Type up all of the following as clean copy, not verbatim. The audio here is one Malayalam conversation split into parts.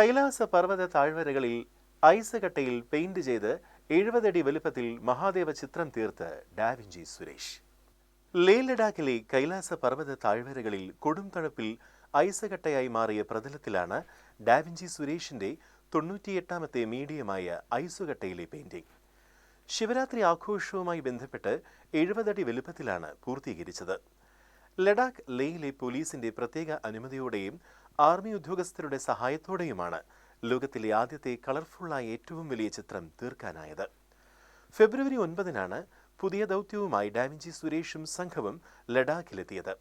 കൈലാസ പർവ്വത താഴ്വരകളിൽ ഐസ് കട്ടയിൽ പെയിന്റ് ചെയ്ത് 70 അടി വലുപ്പത്തിൽ മഹാദേവ ചിത്രം തീർത്ത് ഡാവിഞ്ചി സുരേഷ്. ലേ ലഡാക്കിലെ കൈലാസ പർവ്വത താഴ്വരകളിൽ കൊടും തണുപ്പിൽ ഐസ് കട്ടയായി മാറിയ പ്രതലത്തിലാണ് ഡാവിഞ്ചി സുരേഷിന്റെ 98ാമത്തെ മീഡിയമായ ഐസുകട്ടയിലെ പെയിന്റിംഗ്. ശിവരാത്രി ആഘോഷവുമായി ബന്ധപ്പെട്ട് 70 അടി വലുപ്പത്തിലാണ് പൂർത്തീകരിച്ചത്. ലഡാക്ക് ലേയിലെ പോലീസിന്റെ പ്രത്യേക അനുമതിയോടെയും ആർമി ഉദ്യോഗസ്ഥരുടെ സഹായത്തോടെയുമാണ് ലോകത്തിലെ ആദ്യത്തെ കളർഫുള്ളായ ഏറ്റവും വലിയ ചിത്രം തീർക്കാനായത്. ഫെബ്രുവരി 9-നാണ് പുതിയ ദൗത്യവുമായി ഡാവിഞ്ചി സുരേഷും സംഘവും ലഡാക്കിലെത്തിയത്.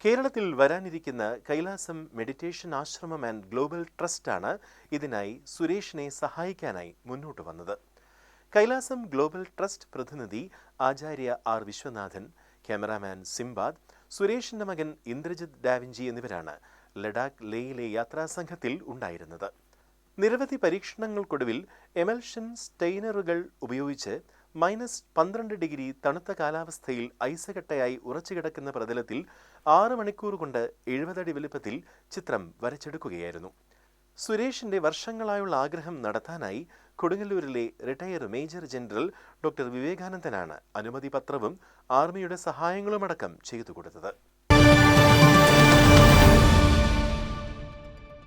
കേരളത്തിൽ വരാനിരിക്കുന്ന കൈലാസം മെഡിറ്റേഷൻ ആശ്രമം ആൻഡ് ഗ്ലോബൽ ട്രസ്റ്റാണ് ഇതിനായി സുരേഷിനെ സഹായിക്കാനായി മുന്നോട്ട് വന്നത്. കൈലാസം ഗ്ലോബൽ ട്രസ്റ്റ് പ്രതിനിധി ആചാര്യ ആർ വിശ്വനാഥൻ, ക്യാമറാമാൻ സിംബാദ്, സുരേഷിന്റെ മകൻ ഇന്ദ്രജിത് ഡാവിഞ്ചി എന്നിവരാണ് ലഡാക്ക് ലേയിലെ യാത്രാസംഘത്തിൽ ഉണ്ടായിരുന്നത്. നിരവധി പരീക്ഷണങ്ങൾക്കൊടുവിൽ എമൽഷൻ സ്റ്റെയിനറുകൾ ഉപയോഗിച്ച് -12 ഡിഗ്രി തണുത്ത കാലാവസ്ഥയിൽ ഐസകട്ടയായി ഉറച്ചുകിടക്കുന്ന പ്രതലത്തിൽ 6 മണിക്കൂർ കൊണ്ട് 70 അടി വലുപ്പത്തിൽ ചിത്രം വരച്ചെടുക്കുകയായിരുന്നു. സുരേഷിന്റെ വർഷങ്ങളായുള്ള ആഗ്രഹം നടത്താനായി കൊടുങ്ങല്ലൂരിലെ റിട്ടയർ മേജർ ജനറൽ ഡോക്ടർ വിവേകാനന്ദനാണ് അനുമതി പത്രവും ആർമിയുടെ സഹായങ്ങളുമടക്കം ചെയ്തു കൊടുത്തത്.